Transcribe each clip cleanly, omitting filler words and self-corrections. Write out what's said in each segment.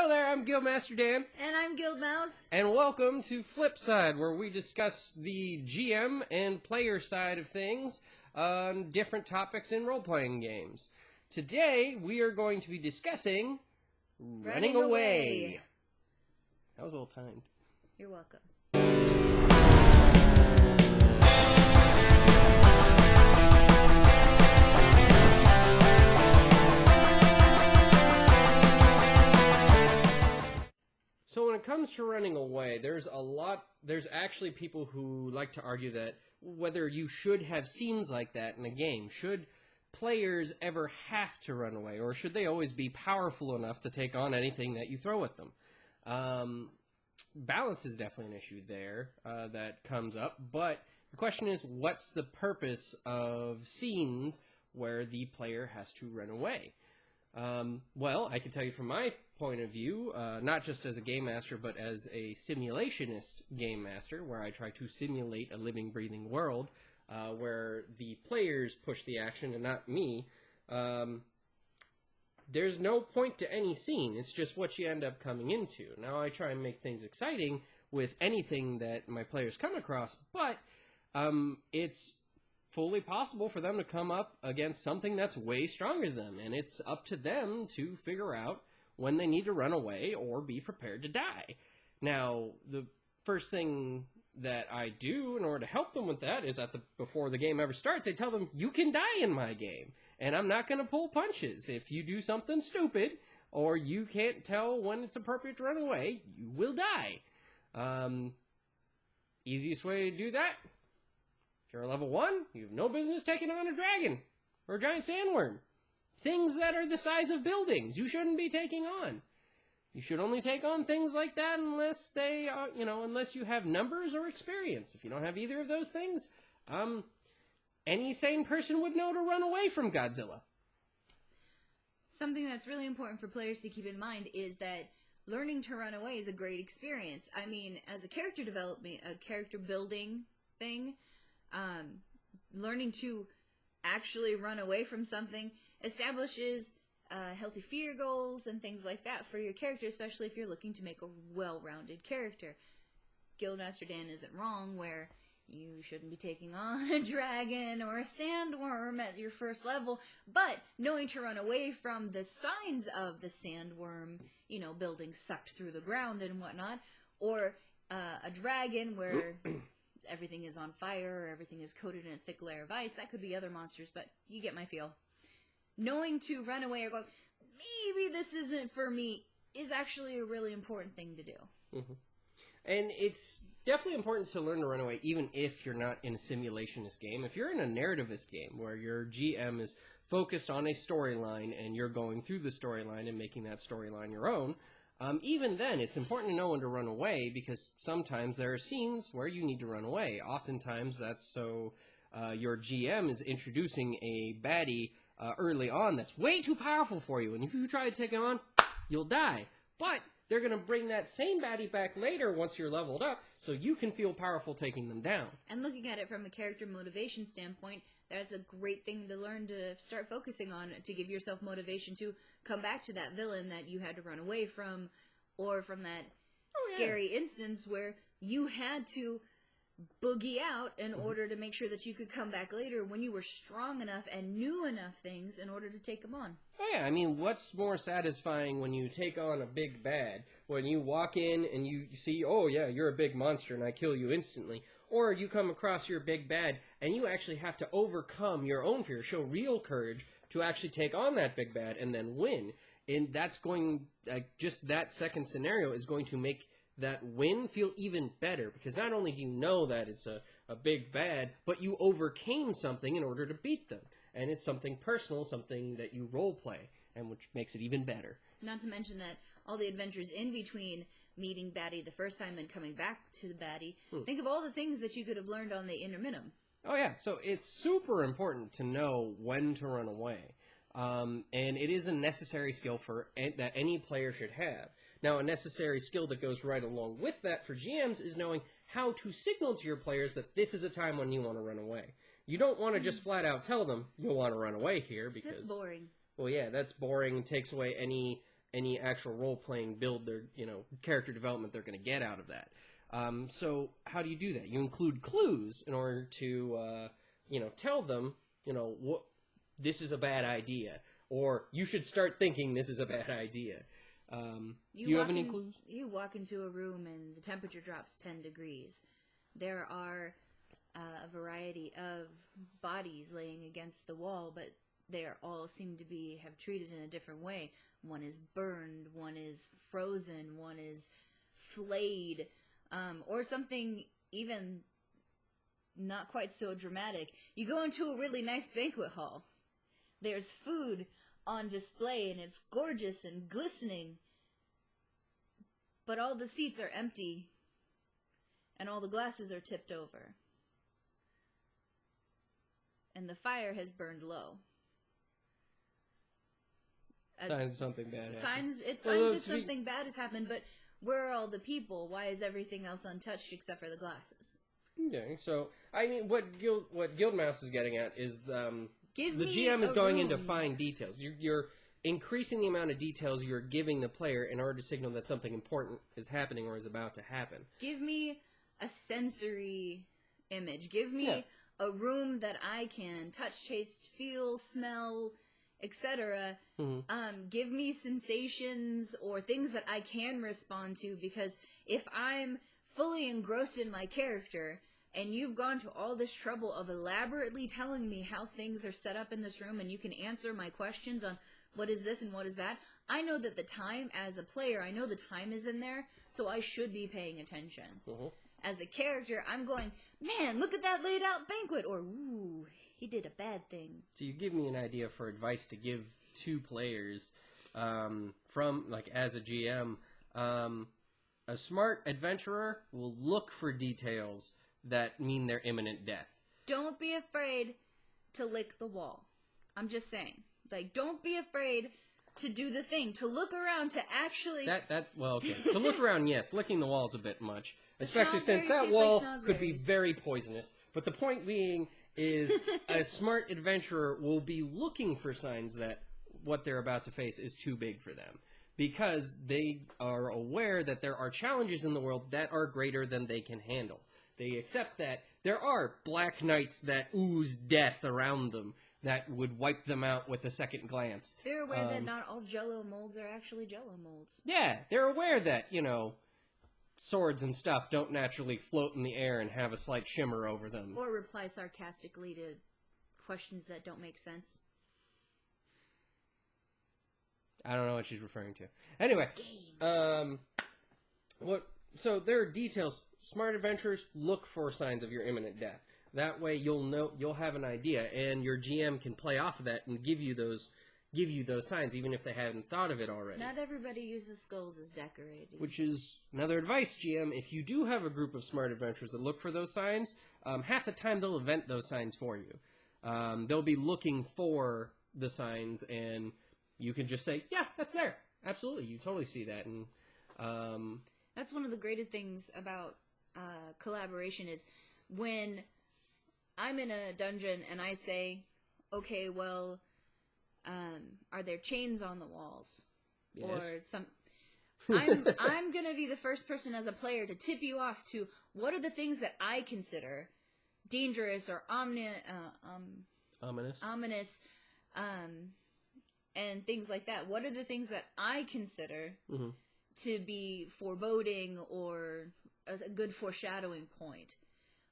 Hello there, I'm Guildmaster Dan. And I'm Guild Mouse. And welcome to FlipSide, where we discuss the GM and player side of things on different topics in role-playing games. Today, we are going to be discussing Running Away. That was well timed. You're welcome. So when it comes to running away, there's actually people who like to argue that whether you should have scenes like that in a game. Should players ever have to run away, or should they always be powerful enough to take on anything that you throw at them? Balance is definitely an issue there that comes up, but the question is, what's the purpose of scenes where the player has to run away? Well, I can tell you from my point of view, not just as a game master, but as a simulationist game master, where I try to simulate a living, breathing world, where the players push the action and not me. There's no point to any scene. It's just what you end up coming into. Now, I try and make things exciting with anything that my players come across, but it's fully possible for them to come up against something that's way stronger than them, and it's up to them to figure out when they need to run away or be prepared to die. Now, the first thing that I do in order to help them with that is before the game ever starts, I tell them, you can die in my game, and I'm not going to pull punches. If you do something stupid, or you can't tell when it's appropriate to run away, you will die. Easiest way to do that: if you're a level 1, you have no business taking on a dragon or a giant sandworm. Things that are the size of buildings, you shouldn't be taking on. You should only take on things like that unless they are, unless you have numbers or experience. If you don't have either of those things, any sane person would know to run away from Godzilla. Something that's really important for players to keep in mind is that learning to run away is a great experience. I mean, as a character development, a character building thing, learning to actually run away from something establishes healthy fear goals and things like that for your character, especially if you're looking to make a well-rounded character. Guildmaster Dan isn't wrong where you shouldn't be taking on a dragon or a sandworm at your first level, but knowing to run away from the signs of the sandworm, buildings sucked through the ground and whatnot, or a dragon where everything is on fire or everything is coated in a thick layer of ice. That could be other monsters, but you get my feel. Knowing to run away or go, maybe this isn't for me, is actually a really important thing to do. Mm-hmm. And it's definitely important to learn to run away, even if you're not in a simulationist game. If you're in a narrativist game where your GM is focused on a storyline and you're going through the storyline and making that storyline your own, even then, it's important to know when to run away, because sometimes there are scenes where you need to run away. Oftentimes, that's so your GM is introducing a baddie early on that's way too powerful for you, and if you try to take him on, you'll die. But they're going to bring that same baddie back later once you're leveled up, so you can feel powerful taking them down. And looking at it from a character motivation standpoint, that's a great thing to learn to start focusing on, to give yourself motivation to come back to that villain that you had to run away from, or from that scary instance where you had to boogie out in order to make sure that you could come back later when you were strong enough and knew enough things in order to take them on. Oh yeah, I mean, what's more satisfying when you take on a big bad? When you walk in and you see, oh yeah, you're a big monster and I kill you instantly. Or you come across your big bad and you actually have to overcome your own fear, show real courage to actually take on that big bad and then win. And that's going, just that second scenario is going to make that win feel even better, because not only do you know that it's a big bad, but you overcame something in order to beat them. And it's something personal, something that you role play, and which makes it even better. Not to mention that all the adventures in between meeting baddie the first time and coming back to the baddie, think of all the things that you could have learned on the interminum. Oh yeah, so it's super important to know when to run away. And it is a necessary skill that any player should have. Now, a necessary skill that goes right along with that for GMs is knowing how to signal to your players that this is a time when you want to run away. You don't want to just flat out tell them you'll want to run away here, because... That's boring. Well, yeah, that's boring and takes away any any actual role-playing build, their character development they're going to get out of that. So how do you do that? You include clues in order to tell them what this is a bad idea, or you should start thinking this is a bad idea. Do you have any clues? You walk into a room and the temperature drops 10 degrees. There are a variety of bodies laying against the wall, but they all seem to have treated in a different way. One is burned, one is frozen, one is flayed, or something even not quite so dramatic. You go into a really nice banquet hall. There's food on display, and it's gorgeous and glistening. But all the seats are empty, and all the glasses are tipped over. And the fire has burned low. Signs something bad happened. Signs that something bad has happened, but where are all the people? Why is everything else untouched except for the glasses? Okay, so, I mean, what Guildmouse is getting at is the GM is going into fine details. You're increasing the amount of details you're giving the player in order to signal that something important is happening or is about to happen. Give me a sensory image. Give me a room that I can touch, taste, feel, smell, etc. Give me sensations or things that I can respond to, because if I'm fully engrossed in my character and you've gone to all this trouble of elaborately telling me how things are set up in this room and you can answer my questions on what is this and what is that, I know that the time, as a player, I know the time is in there, so I should be paying attention. As a character, I'm going, man, look at that laid out banquet, or, ooh, he did a bad thing. So you give me an idea for advice to give to players from, like, as a GM. A smart adventurer will look for details that mean their imminent death. Don't be afraid to lick the wall. I'm just saying. Like, don't be afraid to do the thing, to look around, to actually... Well, okay. To look around, yes. Licking the wall is a bit much. Especially since that wall could be very poisonous. But the point being is a smart adventurer will be looking for signs that what they're about to face is too big for them. Because they are aware that there are challenges in the world that are greater than they can handle. They accept that there are black knights that ooze death around them that would wipe them out with a second glance. They're aware that not all Jell-O molds are actually Jell-O molds. Yeah, they're aware that, swords and stuff don't naturally float in the air and have a slight shimmer over them. Or reply sarcastically to questions that don't make sense. I don't know what she's referring to. Anyway, so there are details. Smart adventurers look for signs of your imminent death. That way you'll have an idea, and your GM can play off of that and give you those signs, even if they haven't thought of it already. Not everybody uses skulls as decorating. Which is another advice, GM. If you do have a group of smart adventurers that look for those signs, half the time they'll invent those signs for you. They'll be looking for the signs, and you can just say, yeah, that's there. Absolutely, you totally see that. And that's one of the greatest things about collaboration is when I'm in a dungeon and I say, okay, well, are there chains on the walls? Yes. Or some... I'm going to be the first person as a player to tip you off to what are the things that I consider dangerous or ominous, and things like that. What are the things that I consider to be foreboding or a good foreshadowing point?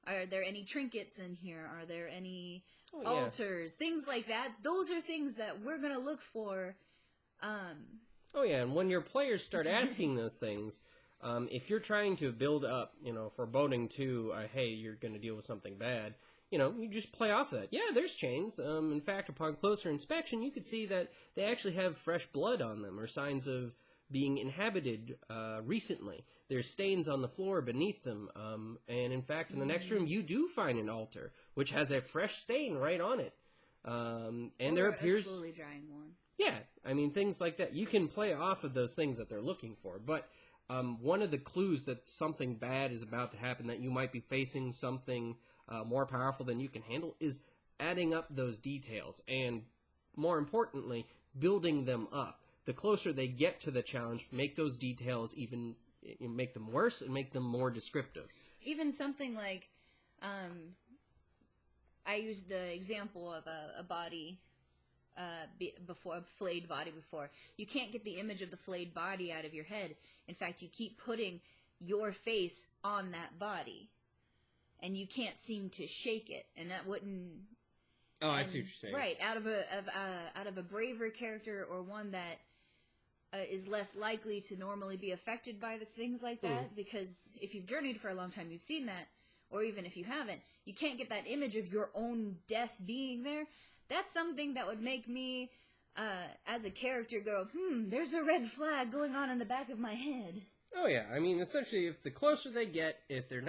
Are there any trinkets in here? Are there any altars? Things like that. Those are things that we're going to look for. Oh, yeah, and when your players start asking those things, if you're trying to build up, foreboding to, hey, you're going to deal with something bad, you just play off that. Yeah, there's chains. In fact, upon closer inspection, you could see that they actually have fresh blood on them, or signs of being inhabited recently. There's stains on the floor beneath them. And in fact, in the next room, you do find an altar, which has a fresh stain right on it. And or there appears... a slowly drying one. Yeah, I mean, things like that. You can play off of those things that they're looking for. But one of the clues that something bad is about to happen, that you might be facing something more powerful than you can handle, is adding up those details. And more importantly, building them up. the closer they get to the challenge, make those details even, make them worse and make them more descriptive. Even something like, I used the example of a body before, a flayed body before. You can't get the image of the flayed body out of your head. In fact, you keep putting your face on that body, and you can't seem to shake it, and that wouldn't. Oh, I see what you're saying. Right, out of a braver character, or one that is less likely to normally be affected by things like that, because if you've journeyed for a long time, you've seen that, or even if you haven't, you can't get that image of your own death being there. That's something that would make me, as a character, go, there's a red flag going on in the back of my head. Oh yeah, I mean, essentially, if the closer they get, if they're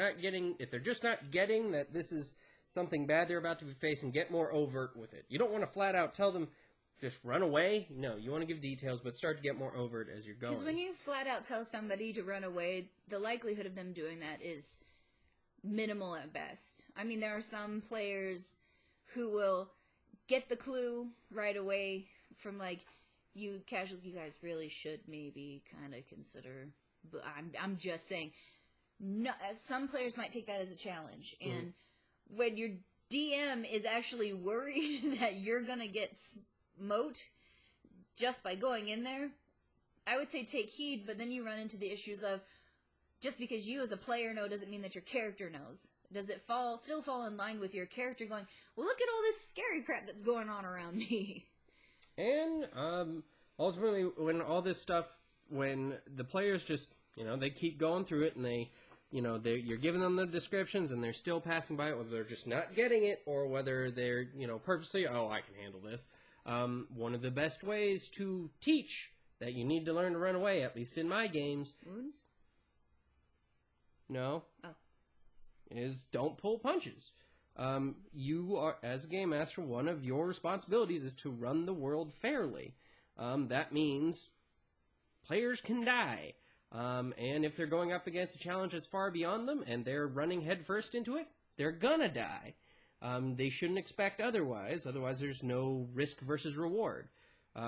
just not getting that this is something bad they're about to be facing, get more overt with it. You don't want to flat out tell them, just run away. No, you want to give details, but start to get more overt as you're going. Because when you flat out tell somebody to run away, the likelihood of them doing that is minimal at best. I mean, there are some players who will get the clue right away from, like, you guys really should maybe kind of consider. But I'm just saying, no, some players might take that as a challenge, and when your DM is actually worried that you're gonna get smote just by going in there, I would say take heed. But then you run into the issues of, just because you as a player know doesn't mean that your character knows. Does it still fall in line with your character going, well, look at all this scary crap that's going on around me? And ultimately, when the players just, they keep going through it, and you're giving them the descriptions, and they're still passing by it, whether they're just not getting it, or whether they're, purposely, oh, I can handle this. One of the best ways to teach that you need to learn to run away, at least in my games. Wounds? No. Oh. Is don't pull punches. You are, as a game master, one of your responsibilities is to run the world fairly. That means players can die. And if they're going up against a challenge that's far beyond them, and they're running headfirst into it, they're gonna die. They shouldn't expect otherwise. Otherwise, there's no risk versus reward.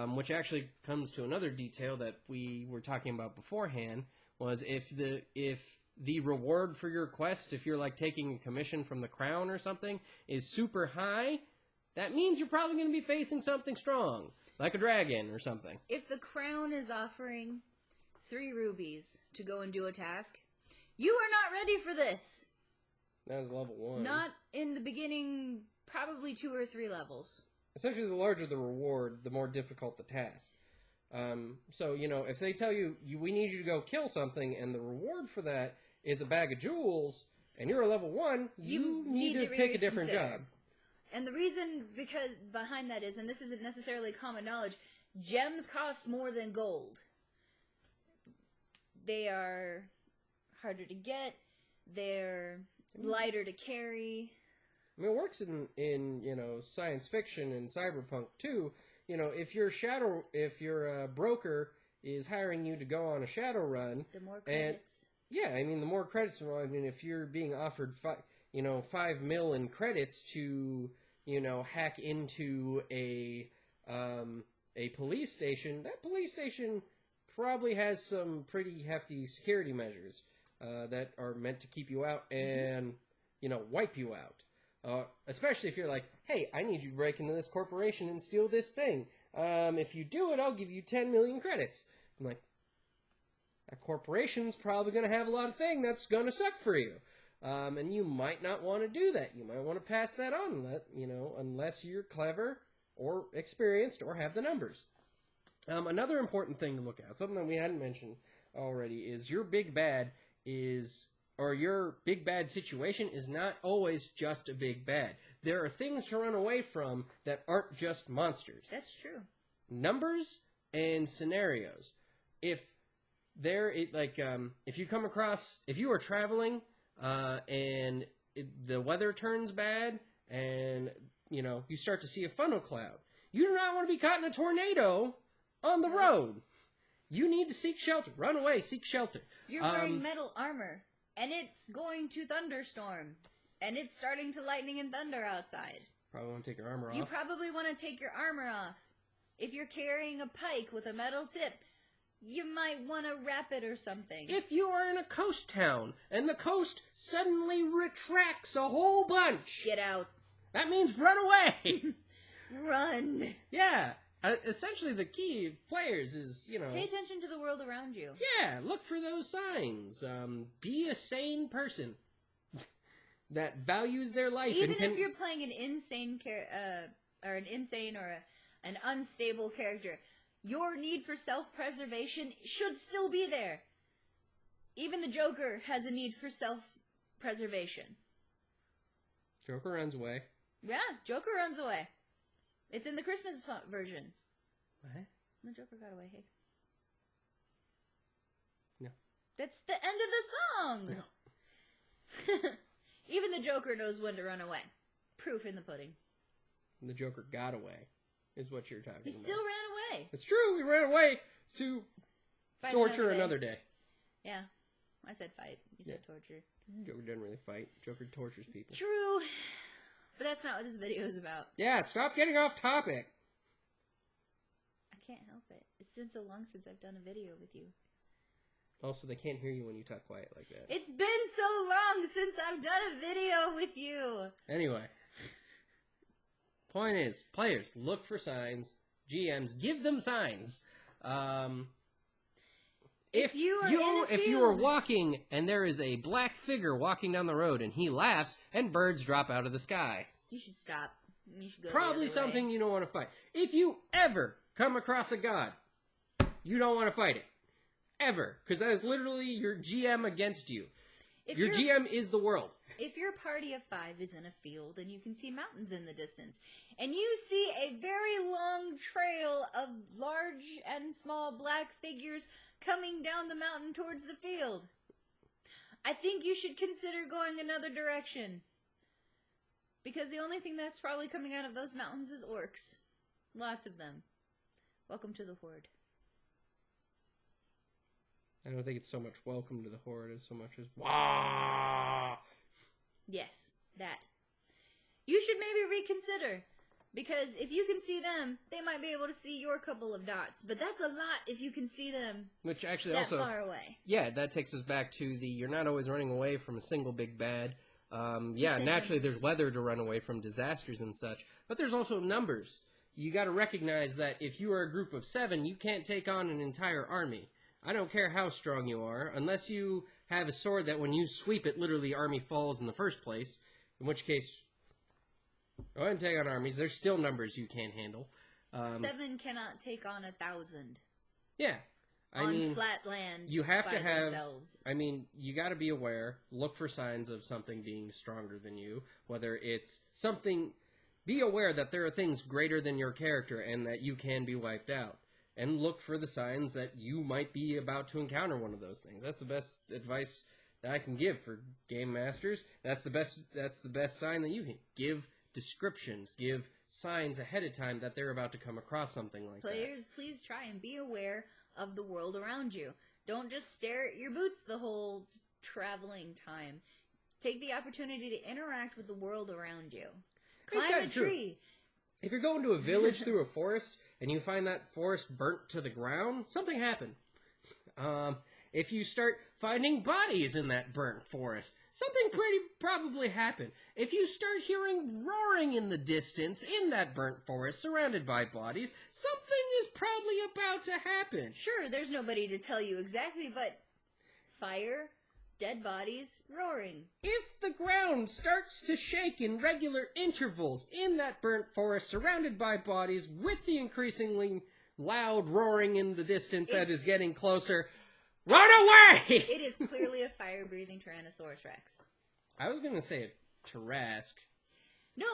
Which actually comes to another detail that we were talking about beforehand, was if the reward for your quest, if you're like taking a commission from the crown or something, is super high, that means you're probably going to be facing something strong, like a dragon or something. If the crown is offering 3 rubies to go and do a task, you are not ready for this. That was level 1. Not in the beginning, probably 2 or 3 levels. Essentially, the larger the reward, the more difficult the task. So, if they tell you, we need you to go kill something, and the reward for that is a bag of jewels, and you're a level 1, you need to pick a different job. And the reason behind that is, and this isn't necessarily common knowledge, gems cost more than gold. They are harder to get, they're lighter to carry. I mean, it works in science fiction and cyberpunk too. If your broker is hiring you to go on a shadow run, the more credits. The more credits. I mean, if you're being offered 5 mil in credits to hack into a police station, that police station probably has some pretty hefty security measures that are meant to keep you out and wipe you out. Especially if you're like, hey, I need you to break into this corporation and steal this thing. If you do it, I'll give you 10 million credits. I'm like, that corporation's probably going to have a lot of things that's going to suck for you. And you might not want to do that. You might want to pass that on, unless you're clever or experienced or have the numbers. Another important thing to look at, something that we hadn't mentioned already, is your big bad your big bad situation is not always just a big bad. There are things to run away from that aren't just monsters. That's true. Numbers and scenarios. If you are traveling and the weather turns bad and you start to see a funnel cloud, you do not want to be caught in a tornado on the road. You need to seek shelter. Run away, seek shelter. You're wearing metal armor, and it's going to thunderstorm, and it's starting to lightning and thunder outside. Probably want to take your armor off. You probably want to take your armor off. If you're carrying a pike with a metal tip, you might want to wrap it or something. If you are in a coast town and the coast suddenly retracts a whole bunch, Get out. that means run away. Run. Yeah. Essentially, the key of players is, Pay attention to the world around you. Yeah, look for those signs. Be a sane person that values their life. Even if you're playing an insane an unstable character, your need for self-preservation should still be there. Even the Joker has a need for self-preservation. Joker runs away. Yeah, Joker runs away. It's in the Christmas version. What? The Joker got away, hey. No. That's the end of the song! No. Even the Joker knows when to run away. Proof in the pudding. The Joker got away, is what you're talking about. He still ran away. It's true, he ran away to Fight torture another day. Yeah. I said fight. You said torture. Joker doesn't really fight. Joker tortures people. True. But that's not what this video is about. Yeah, stop getting off topic. I can't help it. It's been so long since I've done a video with you. Also, they can't hear you when you talk quiet like that. It's been so long since I've done a video with you. Anyway. Point is, players, look for signs. GMs, give them signs. If you are walking and there is a black figure walking down the road and he laughs and birds drop out of the sky, you should stop. You should go probably something you don't want to fight. If you ever come across a god, you don't want to fight it. Ever. Because that is literally your GM against you. Your GM is the world. If your party of 5 is in a field and you can see mountains in the distance, and you see a very long trail of large and small black figures coming down the mountain towards the field, I think you should consider going another direction. Because the only thing that's probably coming out of those mountains is orcs. Lots of them. Welcome to the Horde. I don't think it's so much welcome to the Horde as so much as wah. Yes, that. You should maybe reconsider. Because if you can see them, they might be able to see your couple of dots. But that's a lot if you can see them Which actually that also, far away. Yeah, that takes us back to the you're not always running away from a single big bad. Naturally there's weather to run away from, disasters and such. But there's also numbers. You got to recognize that if you are a group of 7, you can't take on an entire army. I don't care how strong you are, unless you have a sword that when you sweep it, literally the army falls in the first place. In which case, go ahead and take on armies. There's still numbers you can't handle. 7 cannot take on 1,000. Yeah. I mean, flat land you have to have, themselves. I mean, you got to be aware, look for signs of something being stronger than you, whether it's something, be aware that there are things greater than your character and that you can be wiped out. And look for the signs that you might be about to encounter one of those things. That's the best advice that I can give for game masters. That's the best sign that you can give. Descriptions, give signs ahead of time that they're about to come across something like that. Players, please try and be aware of the world around you. Don't just stare at your boots the whole traveling time. Take the opportunity to interact with the world around you. Climb a tree. If you're going to a village through a forest and you find that forest burnt to the ground, something happened. If you start finding bodies in that burnt forest, something pretty probably happened. If you start hearing roaring in the distance in that burnt forest surrounded by bodies, something is probably about to happen. Sure, there's nobody to tell you exactly, but fire, dead bodies, roaring. If the ground starts to shake in regular intervals in that burnt forest surrounded by bodies with the increasingly loud roaring in the distance that is getting closer, run away! It is clearly a fire-breathing Tyrannosaurus Rex. I was going to say a Tarrasque. No.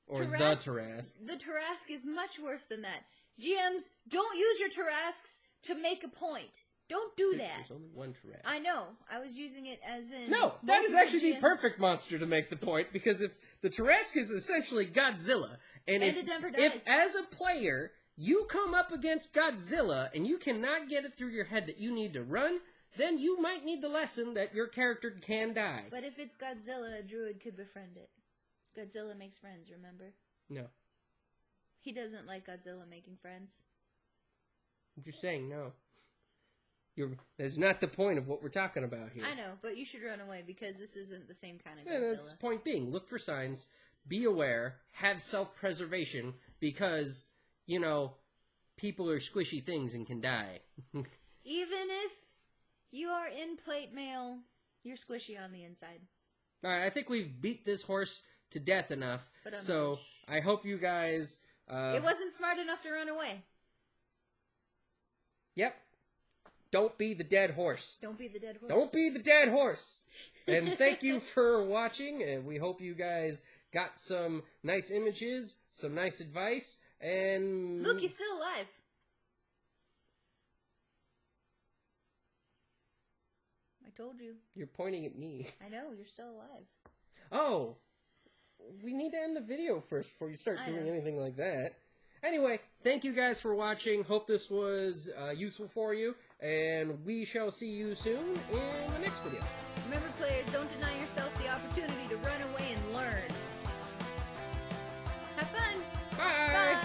Or the Tarrasque. The Tarrasque is much worse than that. GMs, don't use your Tarrasques to make a point. Don't do that. There's only one Tarrasque. I know. I was using it as in... No, that is actually the perfect monster to make the point, because if the Tarrasque is essentially Godzilla, and it never dies. If as a player you come up against Godzilla and you cannot get it through your head that you need to run, then you might need the lesson that your character can die. But if it's Godzilla, a druid could befriend it. Godzilla makes friends, remember? No. He doesn't like Godzilla making friends. I'm just saying, no. That's not the point of what we're talking about here. I know, but you should run away because this isn't the same kind of Yeah, Godzilla. that's the point being. Look for signs, be aware, have self-preservation, because, you know, people are squishy things and can die. Even if you are in plate mail, you're squishy on the inside. Alright, I think we've beat this horse to death enough, so I hope you guys... it wasn't smart enough to run away. Yep. Don't be the dead horse. Don't be the dead horse. Don't be the dead horse. And thank you for watching, and we hope you guys got some nice images, some nice advice, and... Look, he's still alive. I told you. You're pointing at me. I know, you're still alive. Oh! We need to end the video first before you start doing anything like that. Anyway, thank you guys for watching. Hope this was useful for you. And we shall see you soon in the next video. Remember, players, don't deny yourself the opportunity to run away and learn. Have fun! Bye! Bye!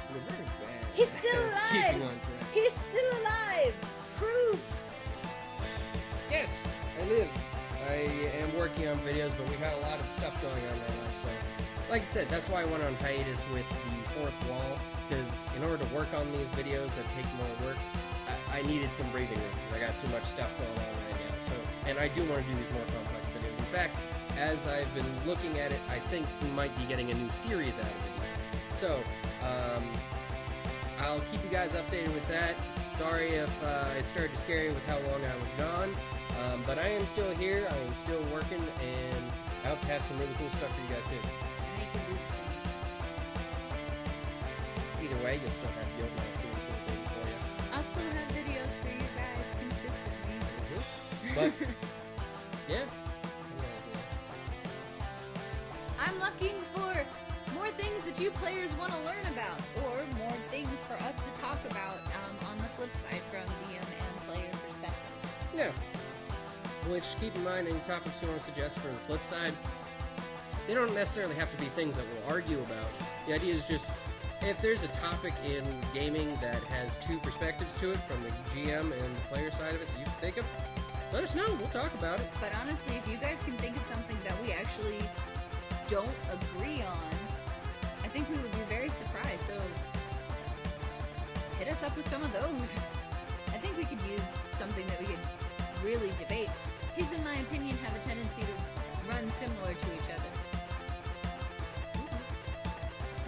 You're very bad. He's still Keeping alive! on track. He's still alive! Proof! Yes, I live. I am working on videos, but we've had a lot of stuff going on in our life, so... Like I said, that's why I went on hiatus with the fourth wall, because in order to work on these videos that take more work, I needed some breathing room, because I got too much stuff going on right now. So, and I do want to do these more complex videos. In fact, as I've been looking at it, I think we might be getting a new series out of it now. So, I'll keep you guys updated with that. Sorry if I started to scare you with how long I was gone, but I am still here, I am still working, and I hope to have some really cool stuff for you guys soon. Either way, you'll still have Guild Mouse doing cool things for you. I'll still have videos for you guys consistently. But, yeah. I'm looking for more things that you players want to learn about, or more things for us to talk about on the flip side from DM and player perspectives. Yeah. Which, keep in mind, any topics you want to suggest for the flip side, they don't necessarily have to be things that we'll argue about. The idea is just, if there's a topic in gaming that has two perspectives to it, from the GM and the player side of it, that you can think of, let us know. We'll talk about it. But honestly, if you guys can think of something that we actually don't agree on, I think we would be very surprised. So hit us up with some of those. I think we could use something that we could really debate. His, in my opinion, have a tendency to run similar to each other.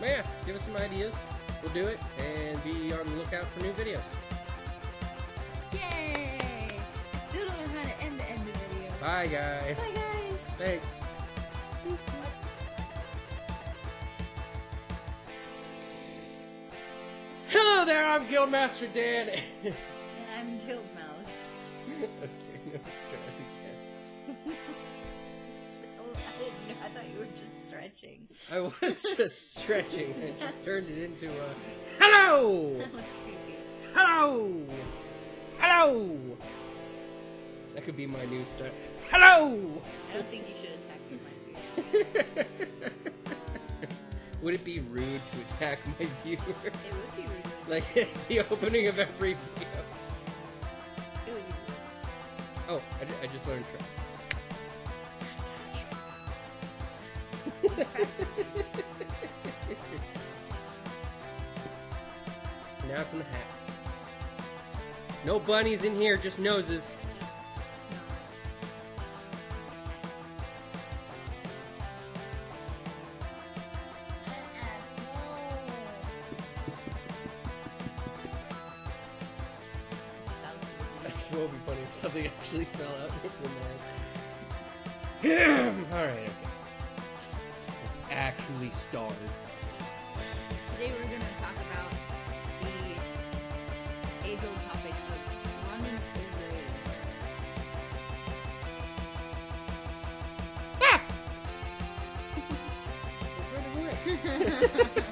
But yeah, give us some ideas. We'll do it, and be on the lookout for new videos. Yay! I still don't know how to end the video. Bye, guys. Bye, guys. Thanks. Hello there, I'm Guildmaster Dan. And I'm Guild Mouse. Okay, no, try it again. Oh, I didn't know. I thought you were just stretching. I was just stretching. I just turned it into a hello. That was creepy. Hello. Hello. That could be my new start. Hello. I don't think you should attack me, my viewer. Would it be rude to attack my viewer? It would be rude. Like at the opening of every video. It would be rude. Oh, I just learned Practicing. Now it's in the hat. No bunnies in here, just noses. It will be funny if something actually fell out of the net. Alright, okay. It's actually started. Today we're going to talk about the age-old topic of running away. Bye.